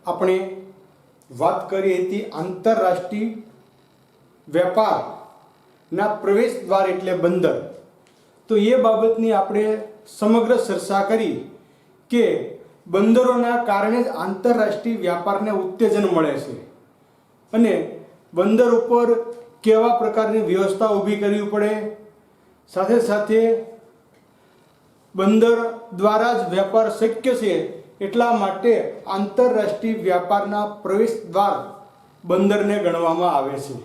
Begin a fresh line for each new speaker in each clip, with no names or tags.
આપણે વાત કરી હતી આંતરરાષ્ટ્રીય વેપારના પ્રવેશ દ્વાર એટલે બંદર. તો એ બાબતની આપણે સમગ્ર ચર્ચા કરી કે બંદરોના કારણે જ આંતરરાષ્ટ્રીય વ્યાપારને ઉત્તેજન મળે છે અને બંદર ઉપર કેવા પ્રકારની વ્યવસ્થા ઊભી કરવી પડે, સાથે સાથે બંદર દ્વારા જ વેપાર શક્ય છે એટલા માટે આંતરરાષ્ટ્રીય વ્યાપારના પ્રવેશ દ્વાર બંદરને ગણવામાં આવે છે.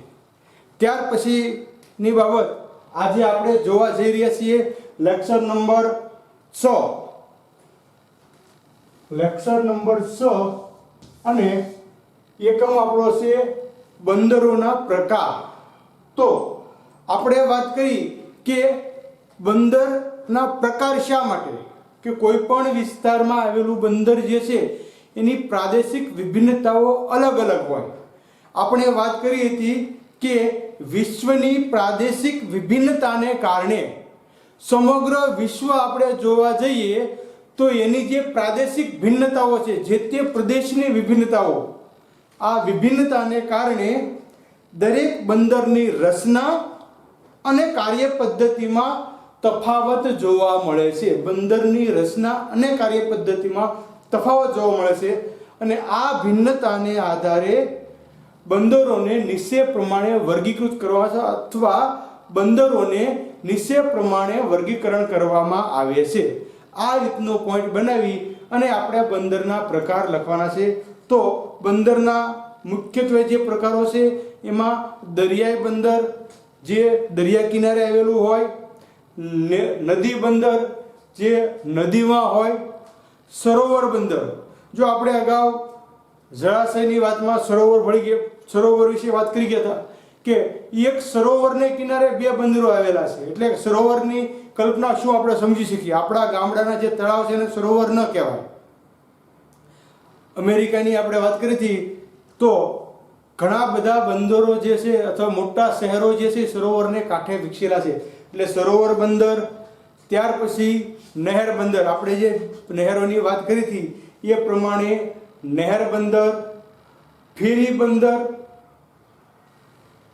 ત્યાર પછીની બાબત આજે આપણે જોવા જઈ રહ્યા છીએ લેક્ચર નંબર 6 અને એકમ આપણો છે બંદરોના પ્રકાર. તો આપણે વાત કરી કે બંદરના પ્રકાર શા માટે, કે કોઈ પણ વિસ્તારમાં આવેલું બંદર જે છે એની પ્રાદેશિક વિભિન્નતાઓ અલગ અલગ હોય. આપણે વાત કરી હતી કે વિશ્વની પ્રાદેશિક વિભિન્નતાને કારણે સમગ્ર વિશ્વ આપણે જોવા જઈએ તો એની જે પ્રાદેશિક ભિન્નતાઓ છે, જે તે પ્રદેશની વિભિન્નતાઓ, આ વિભિન્નતાને કારણે દરેક બંદરની રચના અને કાર્ય પદ્ધતિમાં તફાવત જોવા મળે છે. બંદરની રચના અને કાર્ય પદ્ધતિમાં તફાવત જોવા મળે છે અને આ ભિન્નતાને આધારે બંદરોને નિશ્ચય પ્રમાણે વર્ગીકૃત કરવા છે અથવા બંદરોને નિશ્ચય પ્રમાણે વર્ગીકરણ કરવામાં આવે છે. આ રીતનો પોઈન્ટ બનાવી અને આપણે બંદરના પ્રકાર લખવાના છે. તો બંદરના મુખ્યત્વે જે પ્રકારો છે એમાં દરિયાઈ બંદર જે દરિયા કિનારે આવેલું હોય, નદી બંદર જે નદીમાં હોય, સરોવર બંદર, જો આપણે અગાઉ જળાશયની વાતમાં સરોવર વિશે વાત કરી ગયા હતા કે એક સરોવરને કિનારે બે બંદરો આવેલા છે, એટલે સરોવરની કલ્પના શું આપણે સમજી શકીએ. આપણા ગામડાના જે તળાવ છે એને સરોવર ન કહેવાય. અમેરિકાની આપણે વાત કરી હતી તો ઘણા બધા બંદરો જે છે અથવા મોટા શહેરો જે છે સરોવરને કાંઠે વિકસેલા છે, એટલે સરોવર બંદર. ત્યાર પછી નહેર બંદર, આપણે જે નહેરોની વાત કરી હતી એ પ્રમાણે નહેર બંદર, ફેરી બંદર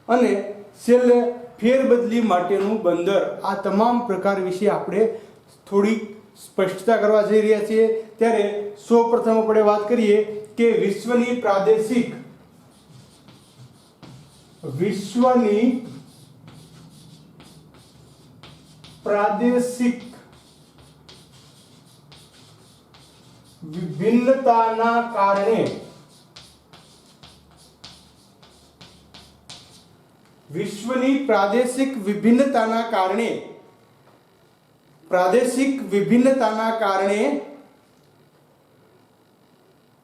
અને છેલ્લે ફેરબદલી માટેનું બંદર. આ તમામ પ્રકાર વિશે આપણે થોડી સ્પષ્ટતા કરવા જઈ રહ્યા છીએ. ત્યારે સૌપ્રથમ આપણે વાત કરીએ કે વિશ્વની પ્રાદેશિક વિભિન્નતાના કારણે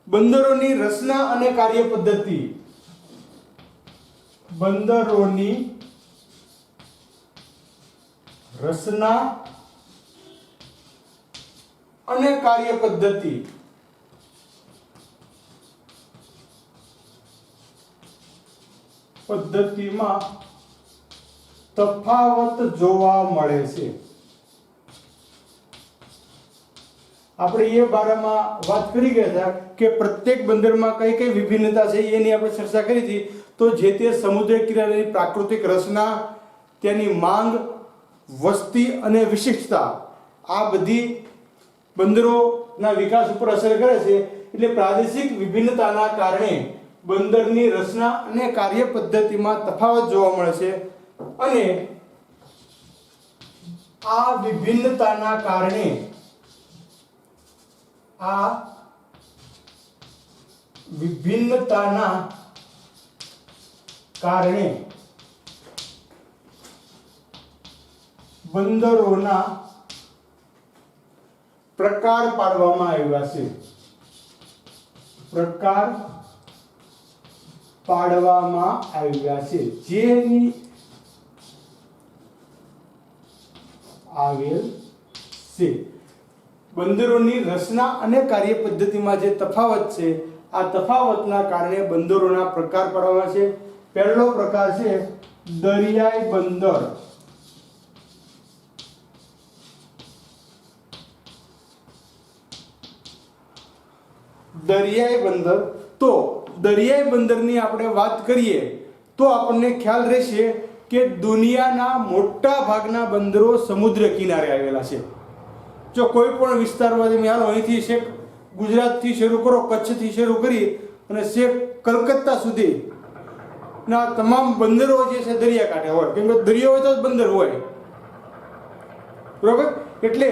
બંદરોની રચના અને કાર્ય પદ્ધતિ પદ્ધતિમાં તફાવત જોવા મળે છે. આપણે એ બારામાં વાત કરી ગયા હતા કે પ્રત્યેક બંદરમાં કઈ કઈ વિભિન્નતા છે એની આપણે ચર્ચા કરી હતી. તો જે તે સમુદ્ર કિનારાની પ્રાકૃતિક રચના, તેની માંગ, વસ્તી અને વિશિષ્ટતા, આ બધી બંદરોના વિકાસ ઉપર અસર કરે છે. એટલે પ્રાદેશિક વિભિન્નતાના કારણે બંદરની રચના અને કાર્ય પદ્ધતિમાં તફાવત જોવા મળે છે અને આ વિભિન્નતાના કારણે બંદરોના પ્રકાર પાડવામાં આવ્યા છે. જેની આવેલ છે બંદરોની રચના અને કાર્ય પદ્ધતિમાં જે તફાવત છે, આ તફાવતના કારણે બંદરોના પ્રકાર પાડવામાં છે. પહેલો પ્રકાર છે દરિયાઈ બંદર. દરિયાઈ બંદર. તો દરિયાઈ બંદરની આપણે વાત કરીએ તો આપણને ખ્યાલ રહેશે કે દુનિયાના મોટા ભાગના બંદરો સમુદ્ર કિનારે આવેલા છે. જો કોઈ પણ વિસ્તારમાં તમે હાલો અહીંથી છેક ગુજરાતથી શરૂ કરો, કચ્છથી શરૂ કરી અને છેક કલકત્તા સુધી ના તમામ બંદરો જે છે દરિયાકાંઠે હોય, કેમ કે દરિયો હોય તો જ બંદર હોય, બરોબર. એટલે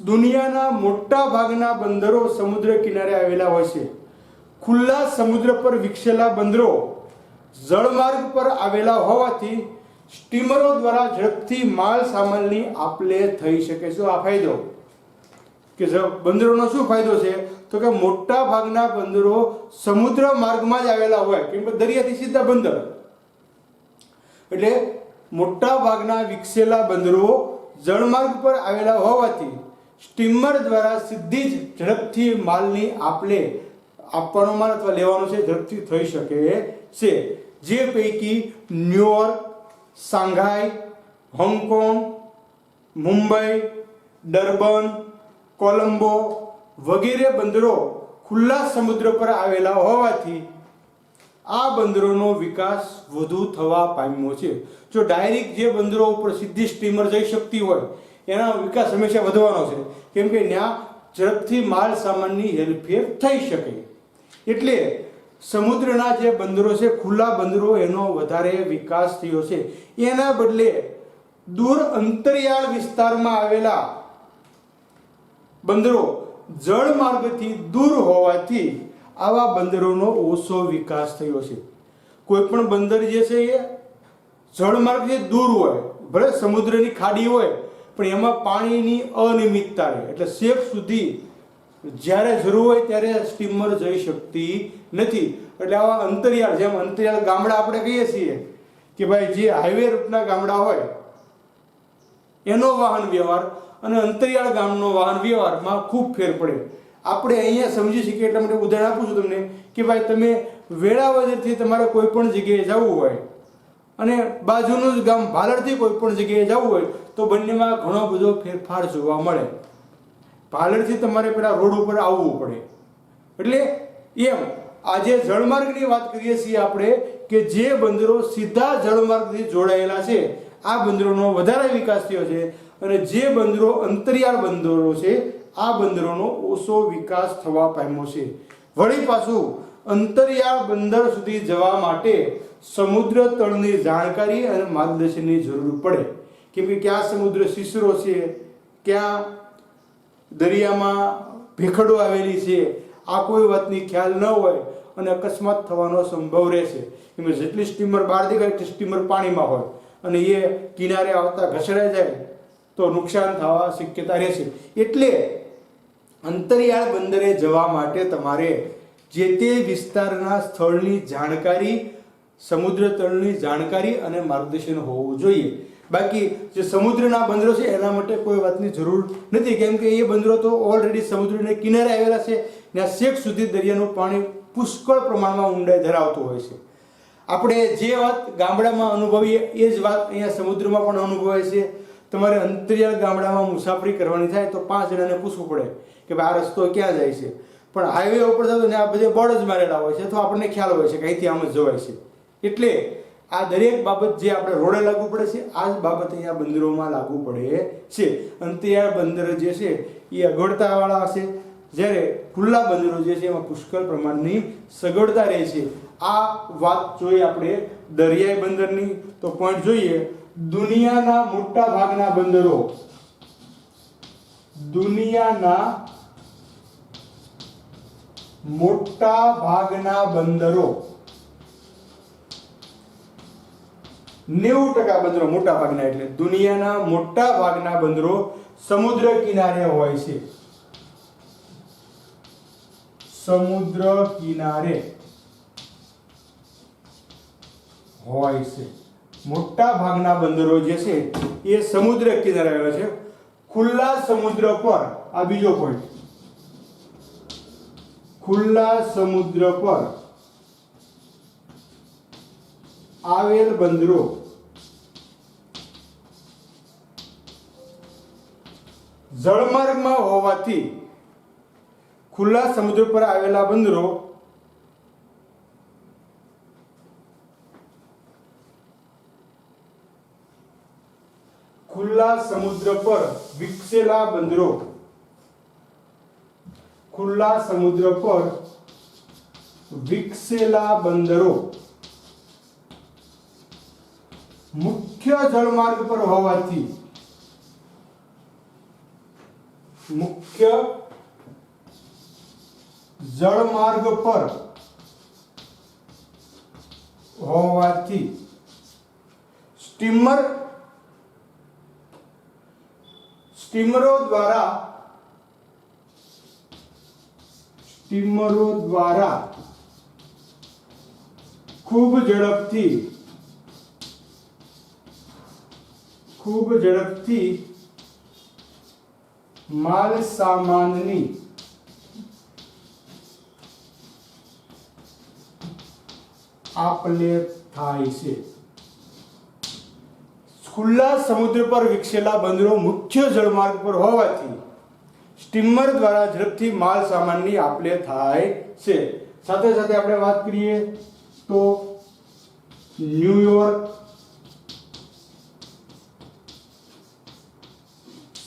દુનિયાના મોટા ભાગના બંદરો સમુદ્ર કિનારે આવેલા હોય છે. ખુલ્લા સમુદ્ર પર વિકસેલા બંદરો જળમાર્ગ પર આવેલા હોવાથી સ્ટીમરો દ્વારા ઝડપથી માલ સામાનની આપ-લે થઈ શકે છે. આ ફાયદો કે બંદરોનો શું ફાયદો છે તો કે મોટા ભાગના બંદરો સમુદ્ર માર્ગમાં જ આવેલા હોય, કેમ કે દરિયાથી સીધા બંદર. એટલે મોટા ભાગના વિકસેલા બંદરો જળમાર્ગ પર આવેલા હોવાથી સ્ટીમર દ્વારા સીધી જ ઝડપથી માલની આપ-લે આપવાનો માલ અથવા લેવાનો છે ઝડપથી થઈ શકે છે. જે પૈકી New York, Shanghai, Hong Kong, Mumbai, Durban, Colombo વગેરે બંદરો ખુલ્લા સમુદ્ર પર આવેલા હોવાથી આ બંદરોનો વિકાસ વધુ થવા પામ્યો છે. જો ડાયરેક્ટ જે બંદરો ઉપર સીધી સ્ટીમર જઈ શકતી હોય એનો વિકાસ હંમેશા વધવાનો છે, કેમ કે ત્યાં ઝડપથી માલ સામાનની હેરફેર થઈ શકે. એટલે સમુદ્રના જે બંદરો છે, ખુલ્લા બંદરો, એનો વધારે વિકાસ થયો છે. એના બદલે દૂર અંતરિયાળ વિસ્તારમાં આવેલા બંદરો જળમાર્ગથી દૂર હોવાથી આવા બંદરોનો ઓછો વિકાસ થયો છે. કોઈ પણ બંદર જે છે એ જળમાર્ગથી દૂર હોય, ભલે સમુદ્રની ખાડી હોય, પણ એમાં પાણીની અનિયમિતતા રહે, એટલે છેક સુધી જ્યારે જરૂર હોય ત્યારે સ્ટીમર જઈ શકતી નથી. એટલે આવા અંતરિયાળ, જેમ અંતરિયાળ ગામડા આપણે કહીએ છીએ કે ભાઈ જે હાઈવે રૂટના ગામડા હોય એનો વાહન વ્યવહાર અને અંતરિયાળ ગામનો વાહન વ્યવહારમાં ખૂબ ફેર પડે. આપણે અહીંયા સમજી શકીએ એટલા માટે ઉદાહરણ આપું છું તમને કે ભાઈ તમે વેળાવદરથી તમારે કોઈ પણ જગ્યાએ જવું હોય અને બાજુનું જ ગામ ભાલડથી કોઈ પણ જગ્યાએ જવું હોય તો બંનેમાં ઘણો બધો ફેરફાર જોવા મળે. ભાલડથી તમારે પેલા રોડ ઉપર આવવું પડે. એટલે એમ આજે જળમાર્ગની વાત કરીએ છીએ આપણે કે જે બંદરો સીધા જળમાર્ગથી જોડાયેલા છે આ બંદરોનો વધારે વિકાસ થયો છે, અને જે બંદરો અંતરિયાળ બંદરો છે આ બંદરોનો ઓછો વિકાસ થવા પામ્યો છે. વળી પાછું અંતરિયાળ બંદર સુધી જવા માટે સમુદ્ર તળની જાણકારી અને માર્ગદર્શનની જરૂર પડે, કેમ કે ક્યાં સમુદ્ર શિશરો છે, ક્યાં દરિયામાં ભેખડો આવેલી છે, આ કોઈ વાતની ખ્યાલ ન હોય અને અકસ્માત થવાનો સંભવ રહેશે. કેમ કે જેટલી સ્ટીમર બહાર દેખાય એટલી સ્ટીમર પાણીમાં હોય અને એ કિનારે આવતા ઘસડાઈ જાય તો નુકસાન થવા શક્યતા રહેશે. એટલે અંતરિયાળ બંદરે જવા માટે તમારે જે તે વિસ્તારના સ્થળની જાણકારી, સમુદ્ર તળની જાણકારી અને માર્ગદર્શન હોવું જોઈએ. બાકી જે સમુદ્રના બંદરો છે એના માટે કોઈ વાતની જરૂર નથી, કેમ કે એ બંદરો તો ઓલરેડી સમુદ્રના કિનારે આવેલા છે. ત્યાં છેક સુધી દરિયાનું પાણી પુષ્કળ પ્રમાણમાં ઊંડાઈ ધરાવતું હોય છે. આપણે જે વાત ગામડામાં અનુભવીએ એ જ વાત અહીંયા સમુદ્રમાં પણ અનુભવાય છે. તમારે અંતરિયાળ ગામડામાં મુસાફરી કરવાની થાય તો 5 જણાને પૂછવું પડે કે ભાઈ આ રસ્તો ક્યાં જાય છે. પણ હાઈવે ઉપર જાવ તો આ બધે બોર્ડ જ મારેલા હોય છે, તો આપણને ખ્યાલ હોય છે કે અહીંથી આમ જ જવાય છે. એટલે આ દરેક બાબત જે આપણે રોડે લાગુ પડે છે આ જ બાબત અહીંયા બંદરોમાં લાગુ પડે છે. અંતરિયાળ બંદર જે છે એ અગવડતાવાળા હશે, જ્યારે ખુલ્લા બંદરો જે છે એમાં પુષ્કળ પ્રમાણની સગવડતા રહે છે. આ વાત જોઈએ આપણે દરિયાઈ બંદરની, તો પોઈન્ટ જોઈએ દુનિયાના મોટા ભાગના બંદરો, દુનિયાના મોટા ભાગના બંદરો 90% બંદરો, મોટા ભાગના એટલે દુનિયાના મોટા ભાગના બંદરો સમુદ્ર કિનારે હોય છે. સમુદ્ર કિનારે હોય છે. મોટા ભાગના બંદરો જે છે એ સમુદ્ર કિનારે આવેલા છે. ખુલ્લા સમુદ્ર પર, આ બીજો પોઈન્ટ, ખુલ્લા સમુદ્ર પર આવેલ બંદરો જળમાર્ગમાં હોવાથી ખુલ્લા સમુદ્ર પર આવેલા બંદરો ખુલ્લા સમુદ્ર પર વિકસેલા બંદરો ખુલ્લા સમુદ્ર પર વિકસેલા બંદરો મુખ્ય જળમાર્ગ પર હોવાથી મુખ્ય જળમાર્ગ પર હોવાથી સ્ટીમરો દ્વારા ખૂબ ઝડપથી માલ સામાનની આપલે થાય છે. ખુલ્લા સમુદ્ર પર વિકસેલા બંદરો મુખ્ય જળમાર્ગ પર હોવાથી સ્ટીમર દ્વારા ઝડપથી માલ સામાનની આપલે થાય છે. સાથે સાથે આપણે વાત કરીએ તો New York,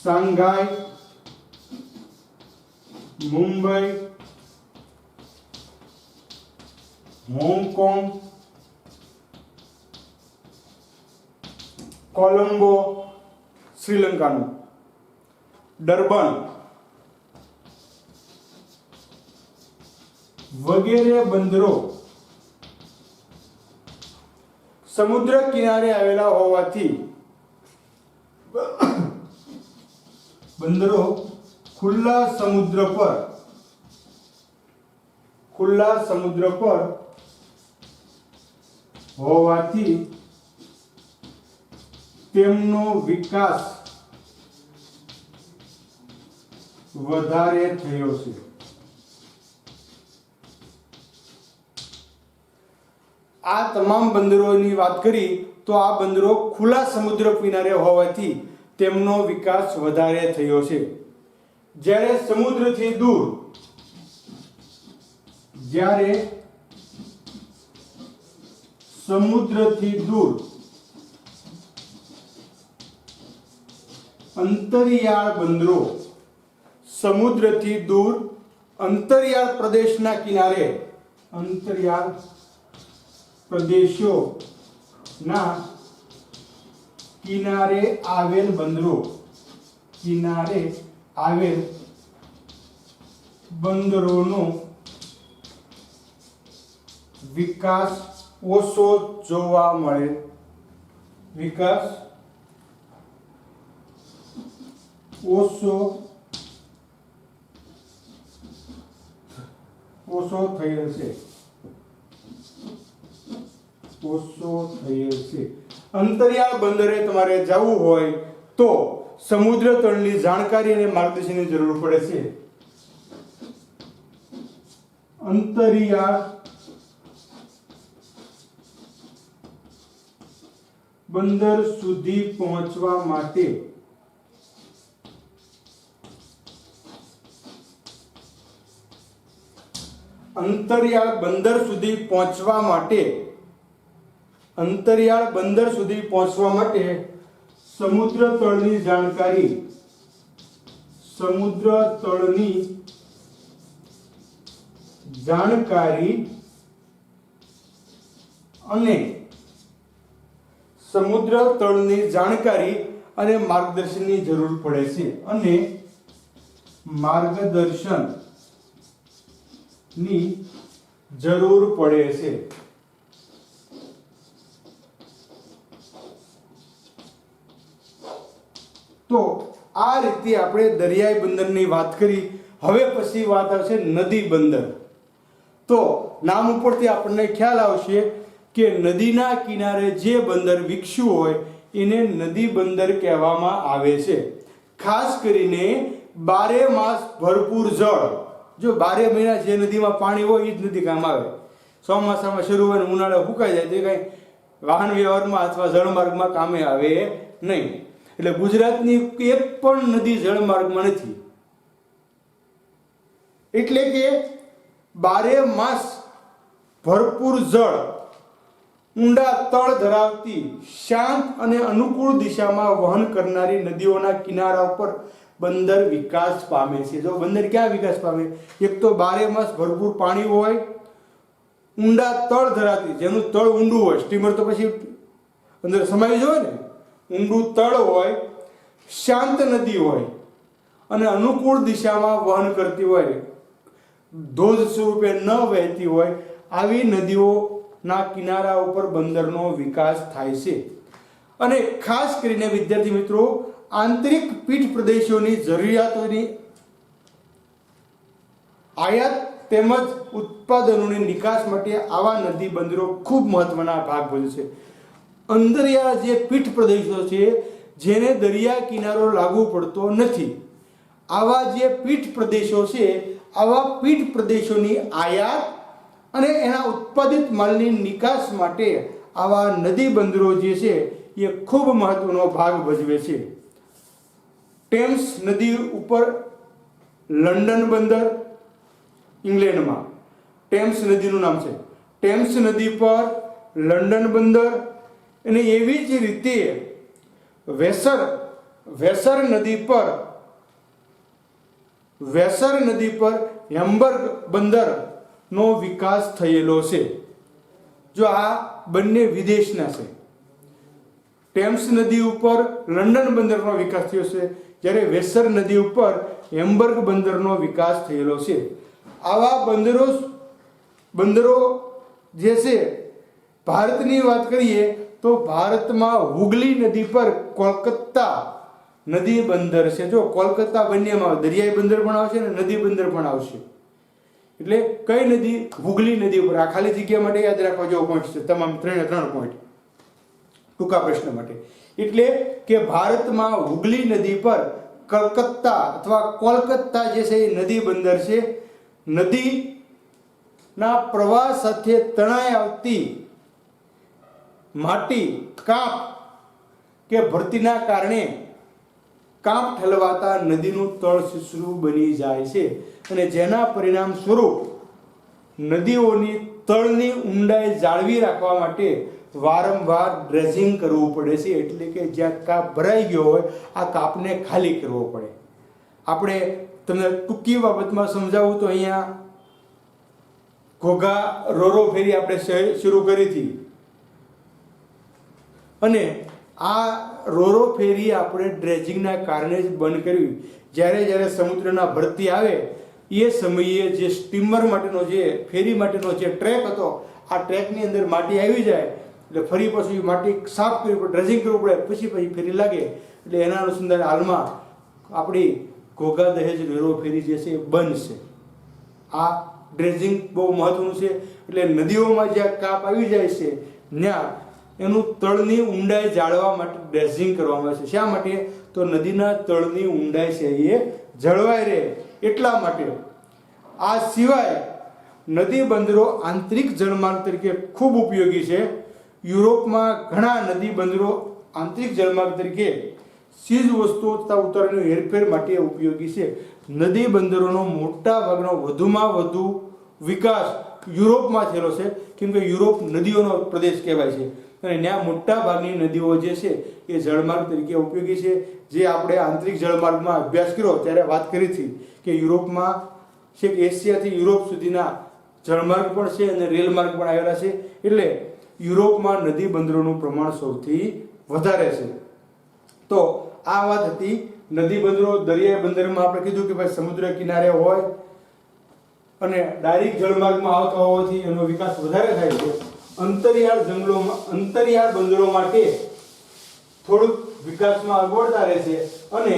Shanghai, Mumbai, Hong Kong, Colombo શ્રીલંકાનું, ડર્બન વગેરે બંદરો સમુદ્ર કિનારે આવેલા હોવાથી બંદરો ખુલ્લા સમુદ્ર પર હોવાથી તેમનો વિકાસ વધારે થયો છે. આ તમામ બંદરોની વાત કરી તો આ બંદરો ખુલ્લા સમુદ્ર કિનારે હોવાથી તેમનો વિકાસ વધારે થયો છે. જ્યારે સમુદ્રથી દૂર અંતરિયાળ બંદરો સમુદ્રથી દૂર અંતરિયાળ પ્રદેશના કિનારે અંતરિયાળ પ્રદેશોના કિનારે આવેલ બંદરોનો વિકાસ ઓછો જોવા મળે ઓછો થયેલ છે. અંતરિયાળ બંદરે તમારે જવું હોય તો સમુદ્ર તળની જાણકારી અને માર્ગદર્શનની જરૂર પડે છે. અંતરિયાળ બંદર સુધી પહોંચવા માટે અંતરિયાળ બંદર સુધી પહોંચવા માટે સમુદ્ર તળની જાણકારી અને માર્ગદર્શનની જરૂર પડે છે. અને માર્ગદર્શનની જરૂર પડે છે. તો આ રીતે આપણે દરિયાઈ બંદરની વાત કરી. હવે પછી વાત આવશે નદી બંદર. તો નામ ઉપરથી આપણને ખ્યાલ આવશે કે નદીના કિનારે જે બંદર વિકસ્યું હોય એને નદી બંદર કહેવામાં આવે છે. ખાસ કરીને 12 માસ ભરપૂર જળ, જો 12 મહિના જે નદીમાં પાણી હોય એ જ નદી કામ આવે. ચોમાસામાં શરૂ હોય ને ઉનાળે સુકાઈ જાય તો કઈ વાહન વ્યવહારમાં અથવા જળમાર્ગમાં કામે આવે નહીં. એટલે ગુજરાતની એક પણ નદી જળમાર્ગમાં નથી. એટલે કે બારે માસ ભરપૂર જળ ઊંડા તળ ધરાવતી શાંત અને અનુકૂળ દિશામાં વહન કરનારી નદીઓના કિનારા ઉપર બંદર વિકાસ પામે છે. જો બંદર ક્યાં વિકાસ પામે? એક તો બારે માસ ભરપૂર પાણી હોય, ઊંડા તળ ધરાવતી, જેનું તળ ઊંડું હોય, સ્ટીમર તો પછી અંદર સમાવી જોઈએ ને, ઊંડું તળ હોય, શાંત નદી હોય અને અનુકૂળ દિશામાં વહન કરતી હોય, ધોધ સ્વરૂપે ન વહેતી હોય, આવી નદીઓના કિનારા ઉપર બંદરનો વિકાસ થાય છે. અને ખાસ કરીને વિદ્યાર્થી મિત્રો, આંતરિક પીઠ પ્રદેશોની જરૂરિયાતોની આયાત તેમજ ઉત્પાદનોની નિકાસ માટે આવા નદી બંદરો ખૂબ મહત્વના ભાગ ભજવે છે. અંદરિયા જે પીઠ પ્રદેશો છે, જેને દરિયા કિનારો લાગુ પડતો નથી, આવા જે પીઠ પ્રદેશો છે, આવા પીઠ પ્રદેશોની આયાત અને એના ઉત્પાદિત માલની નિકાસ માટે આવા નદી બંદરો જે છે એ ખૂબ મહત્વનો ભાગ ભજવે છે. ટેમ્સ નદી ઉપર લંડન બંદર, ઇંગ્લેન્ડમાં ટેમ્સ નદીનું નામ છે, ટેમ્સ નદી પર લંડન બંદર, અને એવી જ રીતે વેસર નદી પર હેમ્બર્ગ બંદરનો વિકાસ થયેલો છે. જો આ બંને વિદેશના છે. ટેમ્સ નદી ઉપર લંડન બંદરનો વિકાસ થયો છે, જ્યારે વેસર નદી ઉપર હેમ્બર્ગ બંદરનો વિકાસ થયેલો છે. આવા બંદરો જે છે, ભારતની વાત કરીએ તો ભારતમાં હુગલી નદી પર કોલકાતા નદી બંદર છે. જો કોલકાતા બંનેમાં દરિયાઈ બંદર પણ આવશે અને નદી બંદર પણ આવશે. એટલે કઈ નદી? હુગલી નદી ઉપર. આ ખાલી જગ્યા માટે યાદ રાખવા જેવો પોઈન્ટ છે, તમામ 3 પોઈન્ટ ટૂંકા પ્રશ્ન માટે. એટલે કે ભારતમાં હુગલી નદી પર કલકત્તા અથવા કોલકાતા જે છે એ નદી બંદર છે. નદીના પ્રવાહ સાથે તણાઈ આવતી માટી, કાંપ કે ભરતીના કારણે કાંપ ઠલવાતા નદીનું તળ સિસરું બની જાય છે, અને જેના પરિણામ સ્વરૂપ નદીઓની તળની ઊંડાઈ જાળવી રાખવા માટે વારંવાર ડ્રેજિંગ કરવું પડે છે. એટલે કે જ્યાં કાપ ભરાઈ ગયો હોય, આ કાપને ખાલી કરવો પડે. આપણે તમને ટૂંકી બાબતમાં સમજાવું તો અહીંયા ઘોઘા રોરો ફેરી આપણે શરૂ કરી હતી, અને આ રોરો ફેરી આપણે ડ્રેજિંગના કારણે જ બંધ કરવી. જ્યારે સમુદ્રના ભરતી આવે એ સમયે જે સ્ટીમર માટેનો, જે ફેરી માટેનો જે ટ્રેક હતો, આ ટ્રેકની અંદર માટી આવી જાય એટલે ફરી પછી માટી સાફ કરવી પડે, ડ્રેજિંગ કરવું પડે, પછી ફેરી લાગે. એટલે એના અનુસંધાને હાલમાં આપણી ઘોઘા દહેજ રોરો ફેરી જે છે એ બંધ છે. આ ડ્રેજિંગ બહુ મહત્વનું છે. એટલે નદીઓમાં જ્યાં કાપ આવી જાય છે ત્યાં એનું તળની ઊંડાઈ જાળવવા માટે ડ્રેજિંગ કરવામાં આવે છે. શા માટે? તો નદીના તળની ઊંડાઈ છે એ જળવાઈ રહે એટલા માટે. આ સિવાય નદી બંદરો આંતરિક જળમાર્ગ તરીકે ખૂબ ઉપયોગી છે. યુરોપમાં ઘણા નદી બંદરો આંતરિક જળમાર્ગ તરીકે ચીજ વસ્તુઓ તથા ઉતારણીની હેરફેર માટે ઉપયોગી છે. નદી બંદરોનો મોટા ભાગનો વધુમાં વધુ વિકાસ યુરોપમાં થયેલો છે, કેમ કે યુરોપ નદીઓનો પ્રદેશ કહેવાય છે, અને ત્યાં મોટા ભાગની નદીઓ જે છે એ જળમાર્ગ તરીકે ઉપયોગી છે. જે આપણે આંતરિક જળમાર્ગમાં અભ્યાસ કર્યો ત્યારે વાત કરી હતી કે યુરોપમાં છેક એશિયાથી યુરોપ સુધીના જળમાર્ગ પણ છે અને રેલ માર્ગ પણ આવેલા છે. એટલે યુરોપમાં નદી બંદરોનું પ્રમાણ સૌથી વધારે છે. તો આ વાત હતી નદી બંદરો. દરિયાઈ બંદરમાં આપણે કીધું કે ભાઈ સમુદ્ર કિનારે હોય અને ડાયરેક્ટ જળમાર્ગમાં આવતા હોવાથી એનો વિકાસ વધારે થાય છે. અંતરિયાળ બંદરો માટે થોડુંક વિકાસમાં અગવડતા રહેશે, અને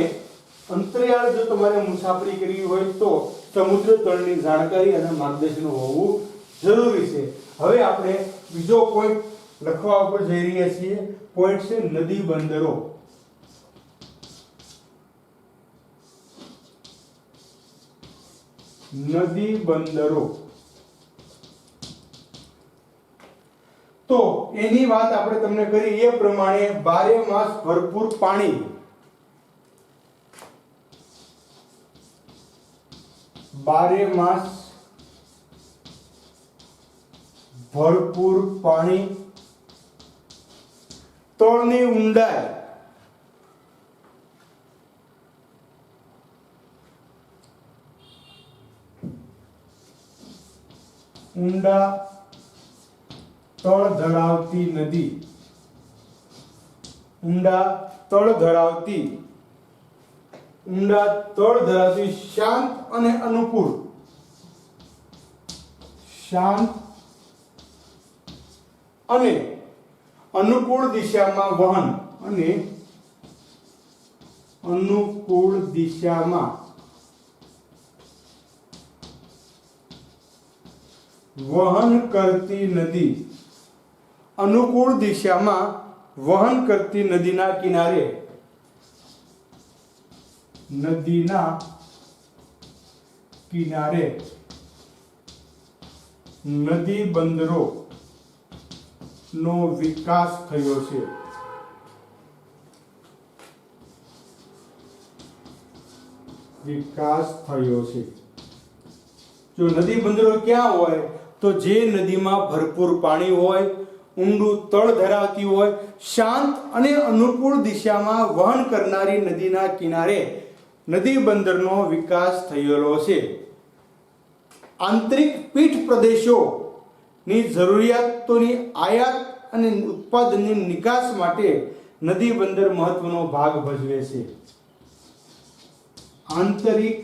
અંતરિયાળ જો તમારે મુસાફરી કરવી હોય તો સમુદ્ર તળની જાણકારી અને માર્ગદર્શન હોવું જરૂરી છે. હવે આપણે બીજો પોઈન્ટ લખવા ઉપર જઈ રહ્યા છીએ. પોઈન્ટ છે નદી બંદરો. નદી બંદરો તો એની વાત આપણે તમને કરી એ પ્રમાણે બારે માસ ભરપૂર પાણી, બારે માસ ભરપૂર પાણી, તળની ઊંડાઈ ઊંડા તળ ધરાવતી નદી, ઊંડા તળ ધરાવતી શાંત અને અનુકૂળ, શાંત અને અનુકૂળ દિશામાં વહન, અને અનુકૂળ દિશામાં વહન કરતી નદી, અનુકૂળ દિશામાં વહન કરતી નદીના કિનારે, નદીના કિનારે નદી બંદરો નો વિકાસ થયો છે. વિકાસ થયો છે. જો નદી બંદરો ક્યાં હોય તો જે નદીમાં ભરપૂર પાણી હોય, ઊંડું તળ ધરાવતી હોય, શાંત અને અનુકૂળ દિશામાં વહન કરનારી નદીના કિનારે નદી બંદરનો વિકાસ થયેલો છે. આંતરિક પીઠ પ્રદેશોની જરૂરિયાતોની આયાત અને ઉત્પાદનની નિકાસ માટે નદી બંદર મહત્વનો ભાગ ભજવે છે. આંતરિક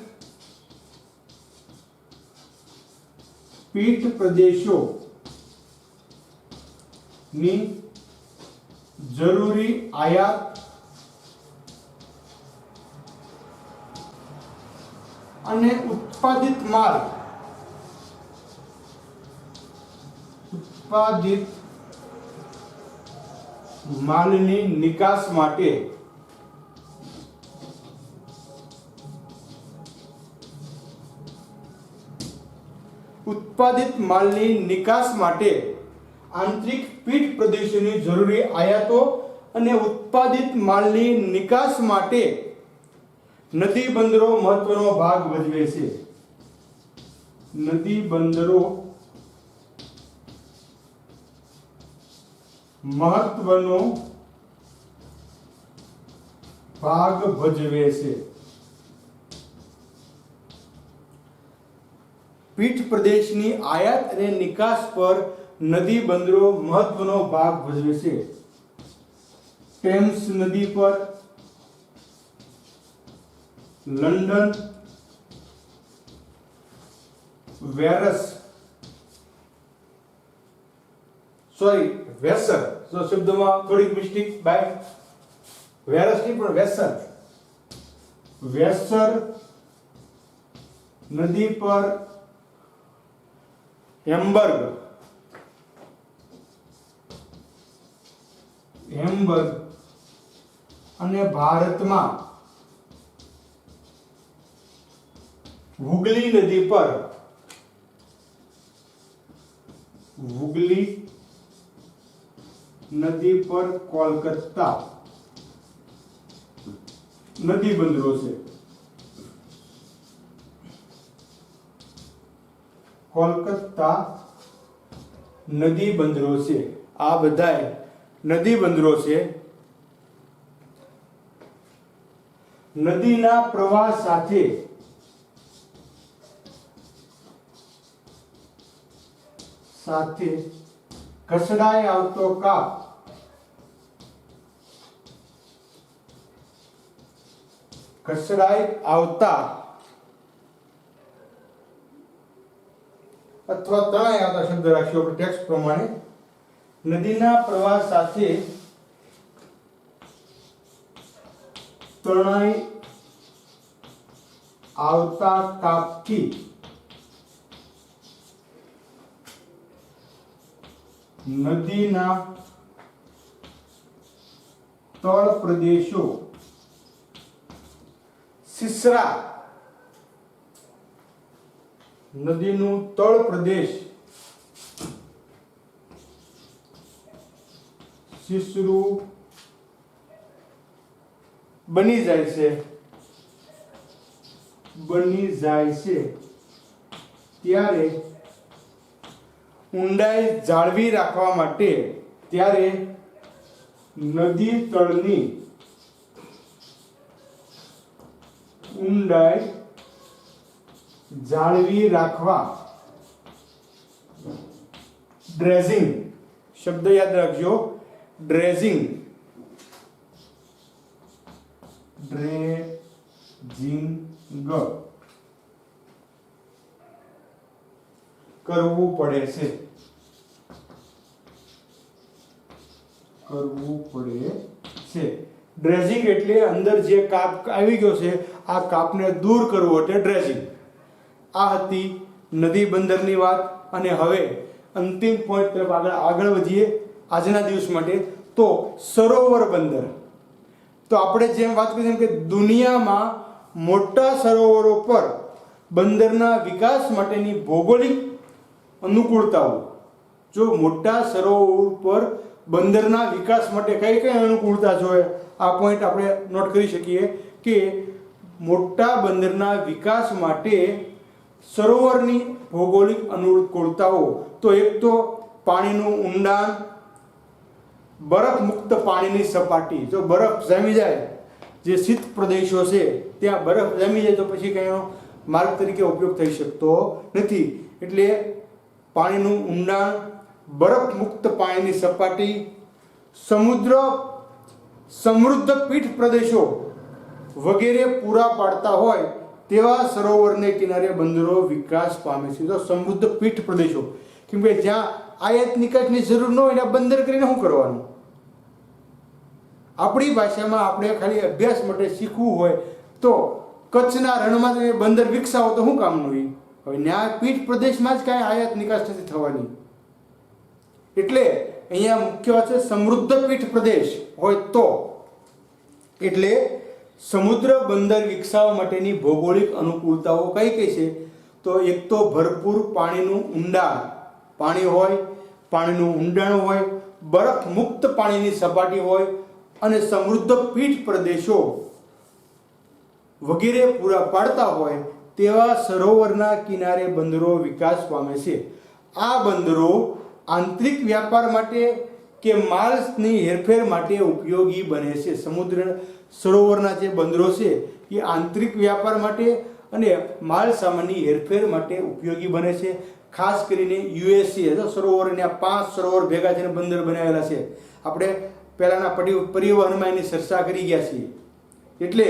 પીઠ પ્રદેશોની જરૂરી આયાત અને ઉત્પાદિત માલની નિકાસ માટે આંતરિક પીઠ પ્રદેશોની જરૂરી આયાતો અને ઉત્પાદિત માલની નિકાસ માટે નદી બંદરો મહત્વનો ભાગ ભજવે છે. નદી બંદરો મહત્વનો ભાગ ભજવે છે. પીઠ પ્રદેશની આયાત અને નિકાસ પર નદી બંદરો મહત્વનો ભાગ ભજવે છે. ટેમ્સ નદી પર, લંડન, વેસર, જો શબ્દમાં થોડીક મિસ્ટેક બાય વેરસ ની પણ વેસર નદી પર, હેમ્બર્ગ અને ભારતમાં હુગલી નદી પર, કોલકાતા નદી બંદરો છે. કોલકાતા નદી બંદરો છે. આ બધાય નદી બંદરો છે. નદીના પ્રવાહ સાથે ઘસડાઈ આવતો કાપ અથવા તણાઈ આવતા શબ્દ રાખ્યો આપણે ટેક્સ્ટ પ્રમાણે. નદીના પ્રવાહ સાથે તણાઈ આવતા કાપથી નદીના તળ પ્રદેશો સિસરા, નદીનું તળ પ્રદેશ સિસરું બની જાય છે ત્યારે ઊંડાઈ જાળવી રાખવા માટે ત્યારે નદી તળની ઊંડાઈ જાળવી રાખવા ડ્રેઝિંગ શબ્દ યાદ રાખજો, ડ્રેઝિંગ કરવું પડે છે, ડ્રેઝિંગ એટલે અંદર જે કાપ આવી ગયો છે આ કાપને દૂર કરવો એટલે ડ્રેઝિંગ. આ હતી નદી બંદરની વાત. અને હવે અંતિમ પોઈન્ટ તરફ આગળ વધીએ આજના દિવસ માટે. તો સરોવર બંદર. તો આપણે જેમ વાત કરી કે દુનિયામાં મોટા સરોવરો પર બંદરના વિકાસ માટેની ભૌગોલિક અનુકૂળતાઓ, જો મોટા સરોવર પર બંદરના વિકાસ માટે કઈ કઈ અનુકૂળતા જોઈએ આ પોઈન્ટ આપણે નોટ કરી શકીએ કે મોટા બંદરના વિકાસ માટે સરોવરની ભૌગોલિક અનુકૂળતાઓ. તો એક તો પાણીનું ઊંડાણ, બરફ મુક્ત પાણીની સપાટી. જો બરફ જામી જાય, જે શીત પ્રદેશો છે ત્યાં બરફ જામી જાય તો પછી કંઈ માર્ગ તરીકે ઉપયોગ થઈ શકતો નથી. એટલે પાણીનું ઊંડાણ, બરફ મુક્ત પાણીની સપાટી, સમુદ્ર સમૃદ્ધ પીઠ પ્રદેશો વગેરે પૂરા પાડતા હોય તેવા સરોવરને કિનારે બંદરો વિકાસ પામે છે. તો સમૃદ્ધ પીઠ પ્રદેશો, કેમ કે જ્યાં આયાત નિકાસની જરૂર ન હોય ત્યાં બંદર કરીને શું કરવાનું? આપણી ભાષામાં આપણે ખાલી અભ્યાસ માટે શીખવું હોય તો કચ્છના રણમાં તમે બંદર વિકસાવો તો શું કામનું હોય? હવે ન્યાય પીઠ પ્રદેશમાં જ કાંઈ આયાત નિકાસ નથી થવાની. એટલે અહીંયા મુખ્ય વાત છે સમૃદ્ધ પીઠ પ્રદેશ હોય તો. એટલે સમુદ્ર બંદર વિકસાવવા માટેની ભૌગોલિક અનુકૂળતાઓ કઈ કઈ છે? તો એક તો ભરપૂર પાણીનું ઊંડાણ, પાણી હોય, પાણીનું ઊંડાણ હોય, બરફ મુક્ત પાણીની સપાટી હોય અને સમૃદ્ધ પીઠ પ્રદેશો વગેરે પૂરા પાડતા હોય તેવા સરોવરના કિનારે બંદરો વિકાસ પામે છે. આ બંદરો આંતરિક વ્યાપાર માટે કે માલની હેરફેર માટે ઉપયોગી બને છે. સમુદ્ર સરોવરના જે બંદરો છે એ આંતરિક વ્યાપાર માટે અને માલ સામાનની હેરફેર માટે ઉપયોગી બને છે. ખાસ કરીને યુએસએ સરોવર, ત્યાં 5 સરોવર ભેગા થઈને બંદર બનાવેલા છે. આપણે પહેલાના પરિવહનમાં એની ચર્ચા કરી ગયા છીએ. એટલે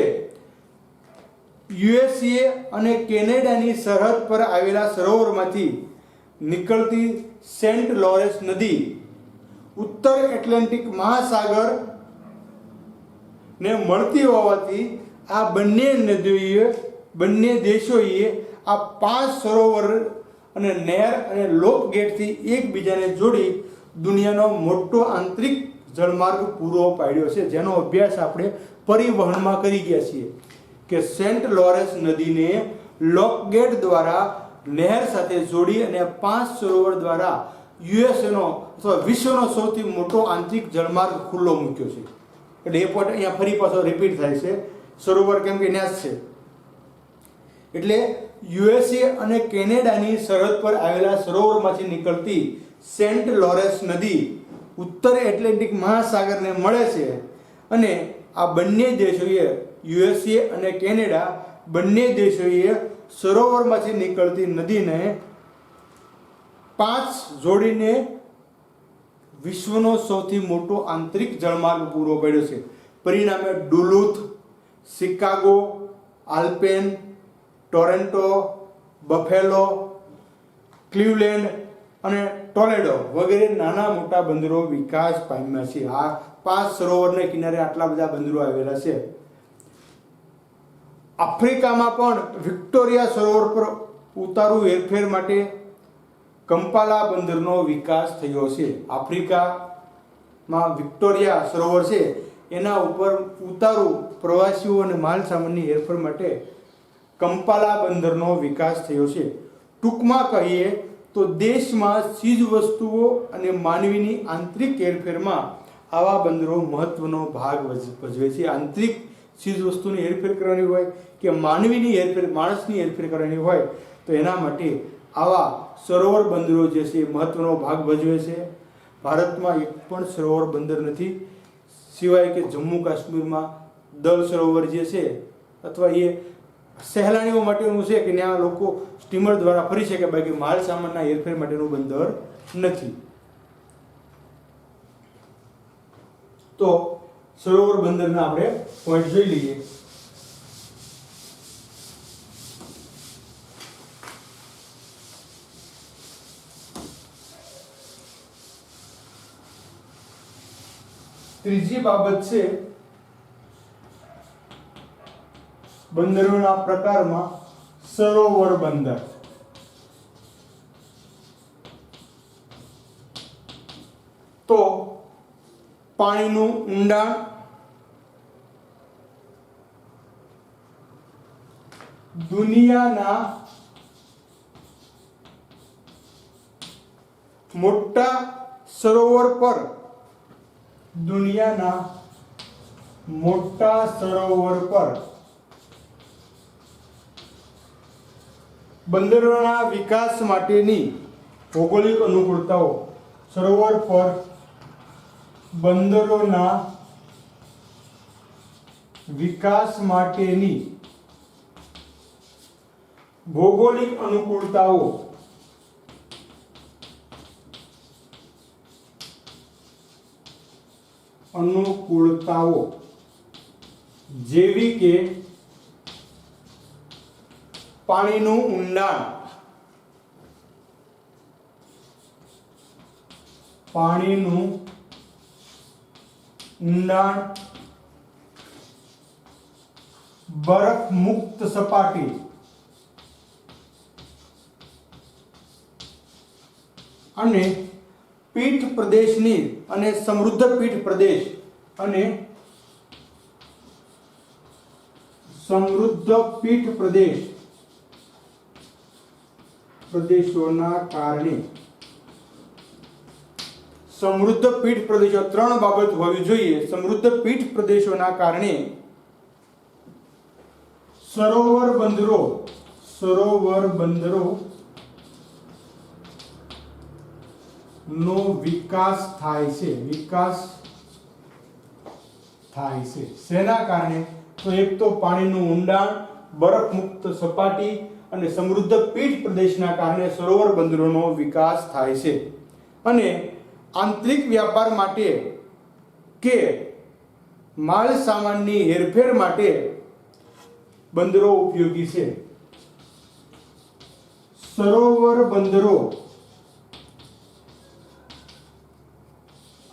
યુએસએ અને કેનેડાની સરહદ પર આવેલા સરોવરમાંથી નીકળતી સેન્ટ લોરેન્સ નદી ઉત્તર એટલાન્ટિક મહાસાગર ને મળતી હોવાથી આ બંને દેશોએ આ 5 સરોવર અને નહેર અને લોક ગેટથી એકબીજાને જોડી દુનિયાનો મોટો આંતરિક જળમાર્ગ પૂરો પાડ્યો છે, જેનો અભ્યાસ આપણે પરિવહનમાં કરી ગયા છીએ કે સેન્ટ લોરેન્સ નદીને લોક ગેટ દ્વારા નહેર સાથે જોડી અને 5 સરોવર દ્વારા યુએસએનો અથવા વિશ્વનો સૌથી મોટો આંતરિક જળમાર્ગ ખુલ્લો મૂક્યો છે. એટલે એ પોઈન્ટ અહીંયા ફરી પાછો રિપીટ થાય છે. સરોવર કેમ કે ન્યાસ છે. એટલે યુએસએ અને કેનેડાની સરહદ પર આવેલા સરોવરમાંથી નીકળતી સેન્ટ લોરેન્સ નદી ઉત્તર એટલાન્ટિક મહાસાગરને મળે છે અને આ બંને દેશોએ, યુએસએ અને કેનેડા બંને દેશોએ સરોવરમાંથી નીકળતી નદીને 5 જોડીને વિશ્વનો સૌથી મોટો આંતરિક જળમાર્ગ પૂરો પાડ્યો છે. પરિણામે ડુલુથ, શિકાગો, આલ્પેન, ટોરેન્ટો, બફેલો, ક્લિવલેન્ડ અને ટોલેડો વગેરે નાના મોટા બંદરો વિકાસ પામ્યા છે. આ 5 સરોવરને કિનારે આટલા બધા બંદરો આવેલા છે. આફ્રિકામાં પણ વિક્ટોરિયા સરોવર પર ઉતારું હેરફેર માટે કંપાલા બંદરનો વિકાસ થયો છે. આફ્રિકામાં વિક્ટોરિયા સરોવર છે એના ઉપર ઉતારું પ્રવાસીઓ અને માલ સામાનની હેરફેર માટે કંપાલા બંદરનો વિકાસ થયો છે. ટૂંકમાં કહીએ તો દેશમાં ચીજ વસ્તુઓ અને માનવીની આંતરિક હેરફેરમાં આવા બંદરો મહત્વનો ભાગ ભજવે છે. આંતરિક ચીજ વસ્તુની હેરફેર કરવાની હોય કે માનવીની હેરફેર, માણસની હેરફેર કરવાની હોય તો એના માટે આવા સરોવર બંદરો જે છે એ મહત્વનો ભાગ ભજવે છે. ભારતમાં એક પણ સરોવર બંદર નથી સિવાય કે જમ્મુ કાશ્મીરમાં દલ સરોવર જે છે અથવા એ સહેલાણીઓ માટેનું છે કે ત્યાં લોકો સ્ટીમર દ્વારા ફરી શકે, બાકી માલ સામાનના હેરફેર માટેનું બંદર નથી. તો સરોવર બંદરના આપણે પોઈન્ટ જોઈ લઈએ. ત્રીજી બાબત છે બંદરોના પ્રકારમાં સરોવર બંદર. તો પાણીનું ઊંડાણ, દુનિયાના મોટા સરોવર પર બંદરોના વિકાસ માટેની ભૌગોલિક અનુકૂળતાઓ. સરોવર પર બંદરોના વિકાસ માટેની ભૌગોલિક અનુકૂળતાઓ જેવી કે પાણીનું ઊંડાણ, બરફ મુક્ત સપાટી અને પીઠ પ્રદેશની અને સમૃદ્ધ પીઠ પ્રદેશ અને પ્રદેશોના કારણે. સમૃદ્ધ પીઠ પ્રદેશો, ત્રણ બાબત હોવી જોઈએ. સમૃદ્ધ પીઠ પ્રદેશોના કારણે સરોવર બંદરો નો વિકાસ થાય છે. શેના કારણે? તો એક તો પાણીનું ઊંડાણ, બરફ મુક્ત સપાટી અને સમૃદ્ધ પીઠ પ્રદેશના કારણે સરોવર બંદરોનો વિકાસ થાય છે. અને આંતરિક વ્યાપાર માટે કે માલ સામાનની હેરફેર માટે બંદરો ઉપયોગી છે. સરોવર બંદરો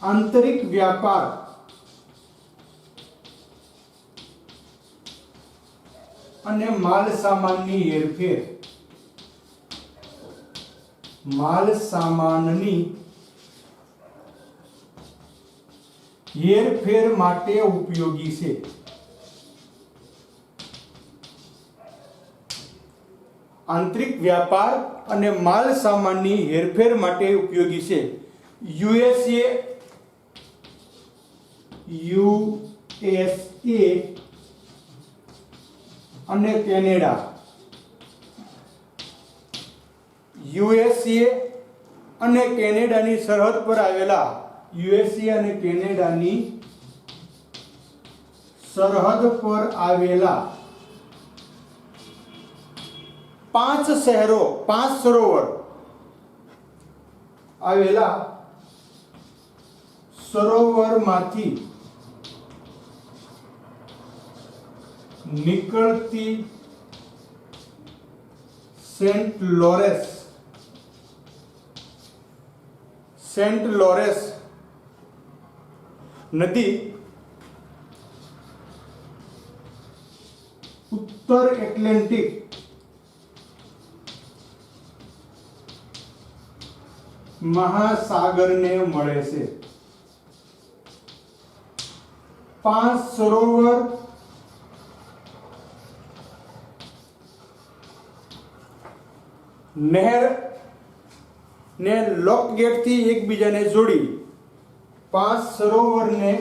આંતરિક વ્યાપાર અને માલ સામાનની હેરફેર માટે ઉપયોગી છે. આંતરિક વ્યાપાર અને માલ સામાનની હેરફેર માટે ઉપયોગી છે. યુએસએ અને કેનેડા. યુએસએ અને કેનેડાની સરહદ પર આવેલા 5 સરોવર આવેલા સરોવરમાંથી નીકળતી સેન્ટ લોરેન્સ નદી ઉત્તર એટલાન્ટિક મહાસાગરને મળે છે. 5 સરોવર નહેર ને લોક ગેટ થી એકબીજાને જોડી 5 સરોવરને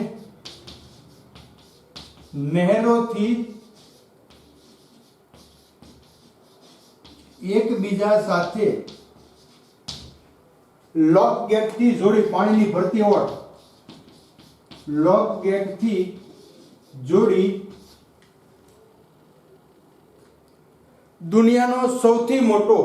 નહેરોથી એકબીજા સાથે લોક ગેટથી જોડી પાણીની ભરતી હોય, લોક ગેટથી જોડી દુનિયાનો સૌથી મોટો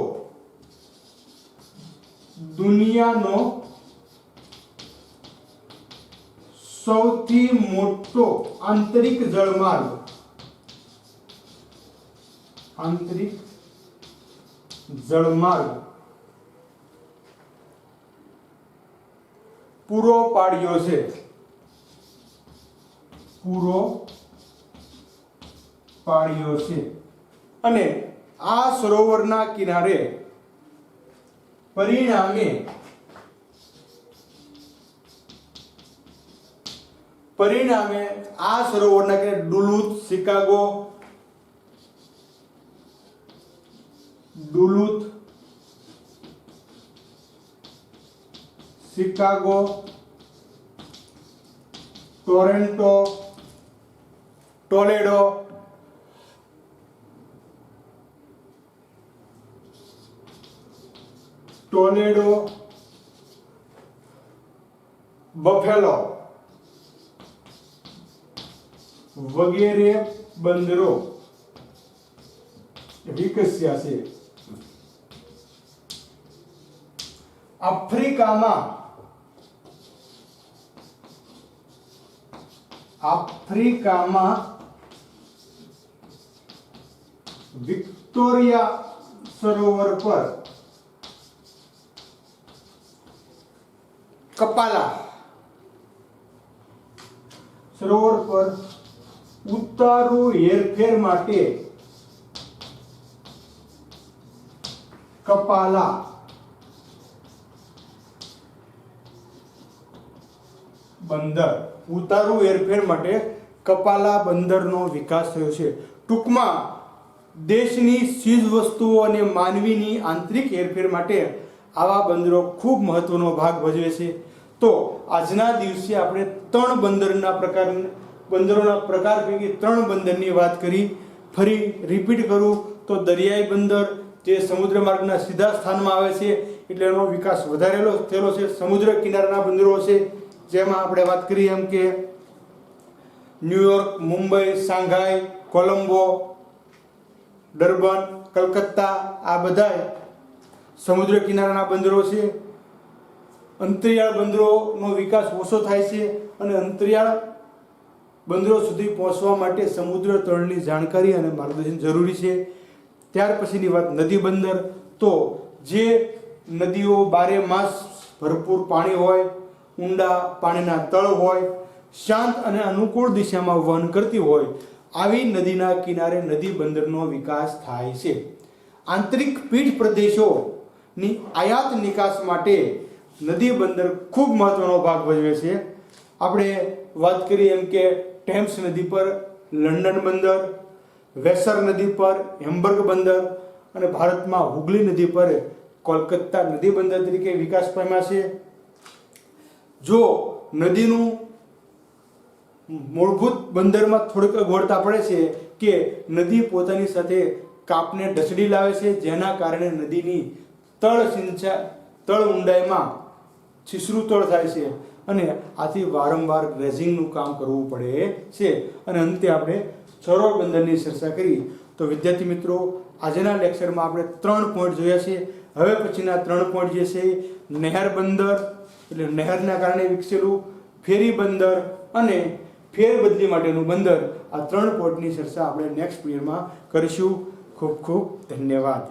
આંતરિક જળમાર્ગ પૂરો પાડ્યો છે અને આ સરોવરના કિનારે પરિણામે આ સરોવરના કિનારે ડુલુથ, શિકાગો, ટોરેન્ટો, ટોલેડો, બફેલો વગેરે બંદરો વિકસ્યા છે. આફ્રિકામાં વિક્ટોરિયા સરોવર પર કપાલા સરોવર પર ઉતારુ હેરફેર માટે કપાલા બંદરનો વિકાસ થયો છે. ટૂંકમાં દેશની ચીજ વસ્તુઓ અને માનવીની આંતરિક હેરફેર માટે આવા બંદરો ખૂબ મહત્વનો ભાગ ભજવે છે. તો આજના દિવસે આપણે 3 બંદરોના પ્રકાર પૈકી 3 બંદરની વાત કરી. ફરી રિપીટ કરું તો દરિયાઈ બંદર જે સમુદ્ર માર્ગના સીધા સ્થાનમાં આવે છે એટલે એનો વિકાસ વધારે થયેલો છે. સમુદ્ર કિનારાના બંદરો છે જેમાં આપણે વાત કરીએ એમ કે New York, Mumbai, Shanghai, Colombo, Durban, Calcutta આ બધા સમુદ્ર કિનારાના બંદરો છે. અંતરિયાળ બંદરોનો વિકાસ ઓછો થાય છે અને અંતરિયાળ બંદરો સુધી પહોંચવા માટે સમુદ્ર તળની જાણકારી અને માર્ગદર્શન જરૂરી છે. ત્યાર પછીની વાત નદી બંદર. તો જે નદીઓ 12 માસ ભરપૂર પાણી હોય, ઊંડા પાણીના તળ હોય, શાંત અને અનુકૂળ દિશામાં વહન કરતી હોય, આવી નદીના કિનારે નદી બંદરનો વિકાસ થાય છે. આંતરિક પીઠ પ્રદેશોની આયાત નિકાસ માટે નદી બંદર ખૂબ મહત્વનો ભાગ ભજવે છે. આપણે વાત કરીએ એમ કે ટેમ્સ નદી પર લંડન બંદર, વેસર નદી પર હેમ્બર્ગ બંદર અને ભારતમાં હુગલી નદી પર કોલકાતા નદી બંદર તરીકે વિકાસ પામ્યા છે. જો નદીનું મૂળભૂત બંદરમાં થોડીક અગવડતા પડે છે કે નદી પોતાની સાથે કાપને ઢસડી લાવે છે, જેના કારણે નદીની તળ ઊંડાઈમાં છીછરું તળ થાય છે અને આથી વારંવાર ડ્રેજિંગનું કામ કરવું પડે છે. અને અંતે આપણે સરોવર બંદરની ચર્ચા કરી. તો વિદ્યાર્થી મિત્રો, આજના લેક્ચરમાં આપણે 3 પોઈન્ટ જોયા છે. હવે પછીના 3 પોઈન્ટ જે છે નહેર બંદર એટલે નહેરના કારણે વિકસેલું, ફેરી બંદર અને ફેરબદલી માટેનું બંદર, આ 3 પોઈન્ટની ચર્ચા આપણે નેક્સ્ટ પીરિયડમાં કરીશું. ખૂબ ખૂબ ધન્યવાદ.